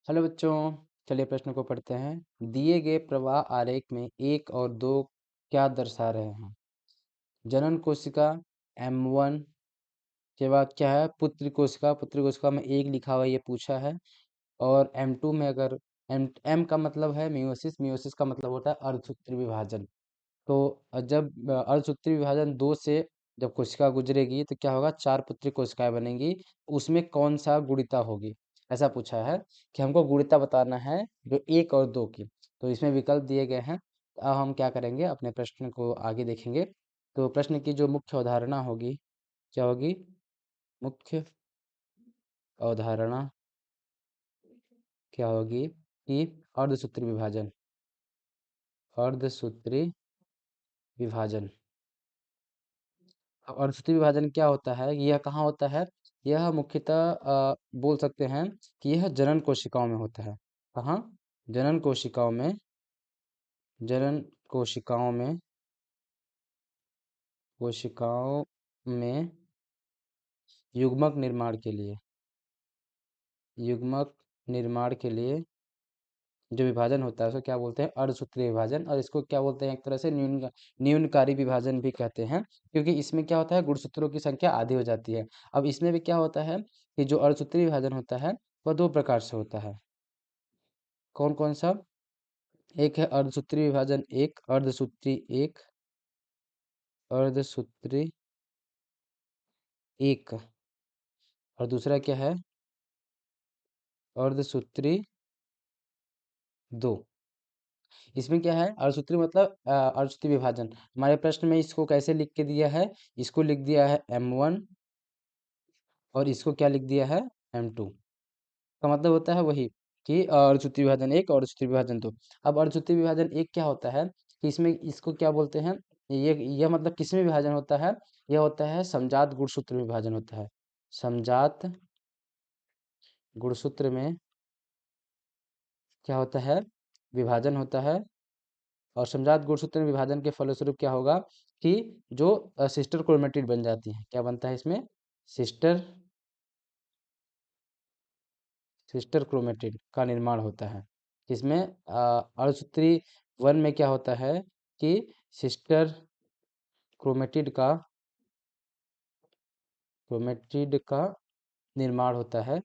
Hello बच्चों, चलिए प्रश्न को पढ़ते हैं। दिए गए प्रवाह आरेख में 1 और 2 क्या दर्शा रहे हैं? जनन कोशिका M1 के बाद क्या है? पुत्री कोशिका में 1 लिखा हुआ ये पूछा है। और M2 में अगर M का मतलब है मियोसिस, मियोसिस का मतलब होता है अर्धसूत्री विभाजन। तो जब अर्धसूत्री विभाजन 2 से जब कोशिका गुजरेगी तो क्या होगा? 4 पुत्री कोशिकाएं बनेंगी। उसमें कौन सा गुणिता होगी? ऐसा पूछा है कि हमको गुणिता बताना है जो 1 और 2 की। तो इसमें विकल्प दिए गए हैं। तो अब हम क्या करेंगे, अपने प्रश्न को आगे देखेंगे। तो प्रश्न की जो मुख्य अवधारणा होगी, क्या होगी? मुख्य अवधारणा क्या होगी कि अर्धसूत्री विभाजन, अर्धसूत्री विभाजन। अब अर्धसूत्री विभाजन क्या होता है? यह कहाँ होता है? यह मुख्यतः बोल सकते हैं कि यह जनन कोशिकाओं में होता है। कहाँ? जनन कोशिकाओं में, जनन कोशिकाओं में, कोशिकाओं में युग्मक निर्माण के लिए, युग्मक निर्माण के लिए जो विभाजन होता है उसको क्या बोलते हैं? अर्धसूत्रीय विभाजन। और इसको क्या बोलते हैं? एक तरह से न्यूनकारी विभाजन भी कहते हैं, क्योंकि इसमें क्या होता है? गुणसूत्रों की संख्या आधी हो जाती है। अब इसमें भी क्या होता है कि जो अर्धसूत्रीय विभाजन होता है वह 2 प्रकार से होता है। कौन कौन सा? एक है अर्धसूत्री विभाजन एक, अर्धसूत्री एक, अर्धसूत्री एक। और दूसरा क्या है? अर्धसूत्री दो। इसमें क्या है? अर्धसूत्री मतलब अर्धसूत्री विभाजन। हमारे प्रश्न में इसको कैसे लिख के दिया है? इसको लिख दिया है M1 और इसको क्या लिख दिया है? M2। का मतलब होता है वही कि अर्धसूत्री विभाजन एक और अर्धसूत्री विभाजन दो। अब अर्धसूत्री विभाजन एक क्या होता है कि इसमें इसको क्या बोलते हैं? यह मतलब किसमें विभाजन होता है? यह होता है समजात गुणसूत्र विभाजन होता है। समजात गुणसूत्र में क्या होता है? विभाजन होता है। और समजात गुणसूत्र में विभाजन के फलस्वरूप क्या होगा कि जो सिस्टर क्रोमेटिड बन जाती है। क्या बनता है इसमें? सिस्टर सिस्टर क्रोमेटिड का निर्माण होता है। इसमें अर्धसूत्री वन में क्या होता है कि सिस्टर क्रोमेटिड का क्रोमेटिड का निर्माण होता है।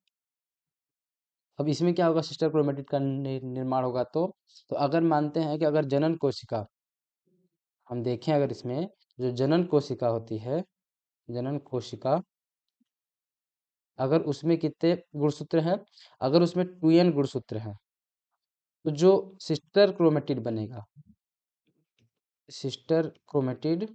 अब इसमें क्या होगा? सिस्टर क्रोमेटिड का निर्माण होगा तो अगर मानते हैं कि अगर जनन कोशिका, हम देखें अगर इसमें जो जनन कोशिका होती है, जनन कोशिका, अगर उसमें कितने गुणसूत्र हैं? अगर उसमें 2n गुणसूत्र हैं तो जो सिस्टर क्रोमेटिड बनेगा, सिस्टर क्रोमेटिड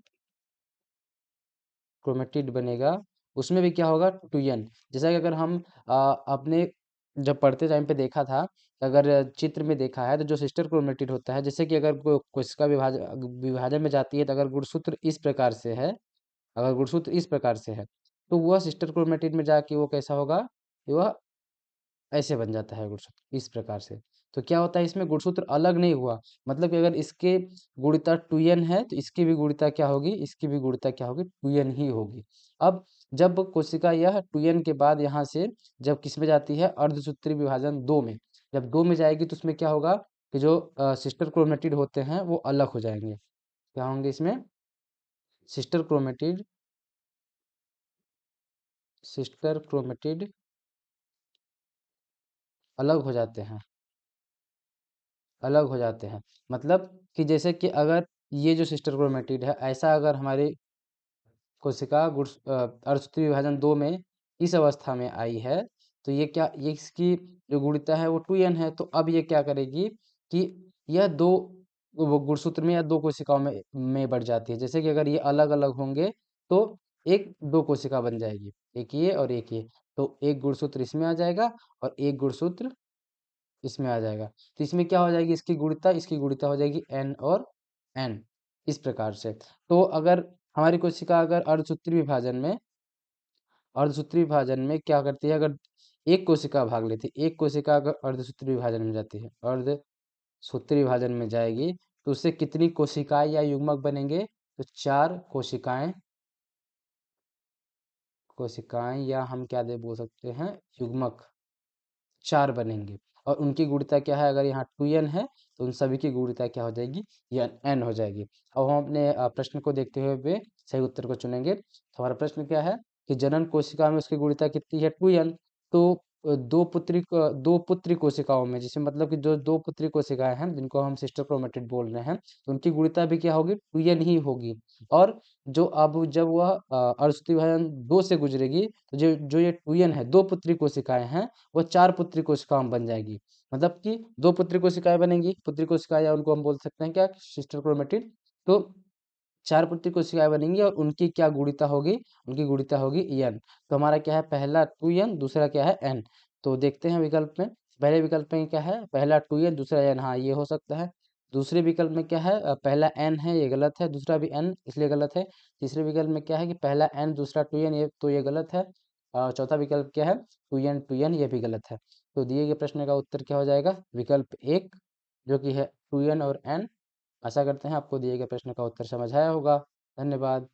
क्रोमेटिड बनेगा, उसमें भी क्या होगा? 2n। जैसा कि अगर हम अपने जब पढ़ते टाइम पे देखा था, अगर चित्र में देखा है तो जो सिस्टर क्रोमेटिड होता है, जैसे कि अगर कोशिका विभाजन विभाजन में जाती है तो अगर गुणसूत्र इस प्रकार से है, अगर गुणसूत्र इस प्रकार से है तो वह सिस्टर क्रोमेटिड में जाके वो कैसा होगा? वह ऐसे बन जाता है गुणसूत्र इस प्रकार से। तो क्या होता है? इसमें गुणसूत्र अलग नहीं हुआ, मतलब कि अगर इसके गुणिता 2n है तो इसकी भी गुणिता क्या होगी? इसकी भी गुणिता क्या होगी? 2n ही होगी। अब जब कोशिका यह 2n के बाद यहाँ से जब किस में जाती है? अर्धसूत्री विभाजन 2 में। जब 2 में जाएगी तो उसमें क्या होगा कि जो सिस्टर क्रोमेटिड होते हैं वो अलग हो जाएंगे। क्या होंगे इसमें? सिस्टर क्रोमेटिड, सिस्टर क्रोमेटिड अलग हो जाते हैं, अलग हो जाते हैं। मतलब कि जैसे कि अगर ये जो सिस्टर क्रोमेटिड है, ऐसा अगर हमारी कोशिका अर्धसूत्री विभाजन 2 में इस अवस्था में आई है तो ये क्या, ये इसकी जो गुणिता है वो 2n है। तो अब ये क्या करेगी कि यह दो वो गुणसूत्र में या दो कोशिकाओं में बढ़ जाती है। जैसे कि अगर ये अलग अलग होंगे तो एक दो कोशिका बन जाएगी, एक ये और एक ये। तो एक गुणसूत्र इसमें आ जाएगा और एक गुणसूत्र इसमें आ जाएगा। तो इसमें क्या हो जाएगी? इसकी गुणिता हो जाएगी n और n, इस प्रकार से। तो अगर हमारी कोशिका अगर अर्धसूत्री विभाजन में क्या करती है? अगर एक कोशिका भाग लेती है, एक कोशिका अगर अर्धसूत्री विभाजन में जाती है, अर्धसूत्री विभाजन में जाएगी तो उससे कितनी कोशिकाएं या युग्मक बनेंगे? तो 4 कोशिकाएं, कोशिकाएं या हम क्या दे बोल सकते हैं? युग्मक 4 बनेंगे। और उनकी गुणिता क्या है, अगर यहाँ 2n है तो उन सभी की गुणिता क्या हो जाएगी, n हो जाएगी। अब हम अपने प्रश्न को देखते हुए सही उत्तर को चुनेंगे। तो हमारा प्रश्न क्या है कि जनन कोशिका में उसकी गुणिता कितनी है, 2n। तो दो पुत्री कोशिकाओं में, जिसमें मतलब कि जो दो पुत्री कोशिकाएं हैं जिनको हम सिस्टर क्रोमेटिड बोल रहे हैं, तो उनकी गुणिता भी क्या होगी, 2n ही होगी। और जो अब जब वह अर्धसूत्रीय विभाजन 2 से गुजरेगी, तो जो जो ये 2n है, दो पुत्री कोशिकाएं हैं, वो 4 पुत्री कोशिकाओं में बन जाएगी। मतलब कि दो पुत्री कोशिकाएं बनेंगी, पुत्री कोशिकाएं, या उनको हम बोल सकते हैं क्या, सिस्टर क्रोमेटिड। तो 4 पुत्री कोशिकाएं बनेंगी और उनकी क्या गुणिता होगी, उनकी गुणिता होगी n। तो हमारा क्या है, पहला 2n, दूसरा क्या है, n। तो देखते हैं विकल्प में, पहले विकल्प में क्या है, पहला 2n दूसरा n, हाँ ये हो सकता है। दूसरे विकल्प में क्या है, पहला n है, ये गलत है, दूसरा भी n इसलिए गलत है। तीसरे विकल्प में क्या है कि पहला n दूसरा 2n, ये तो ये गलत है। चौथा विकल्प क्या है, 2n ये भी गलत है। तो दिए गए प्रश्न का उत्तर क्या हो जाएगा, विकल्प एक, जो कि है 2n और n। आशा करते हैं आपको दिए गए प्रश्न का उत्तर समझ आया होगा। धन्यवाद।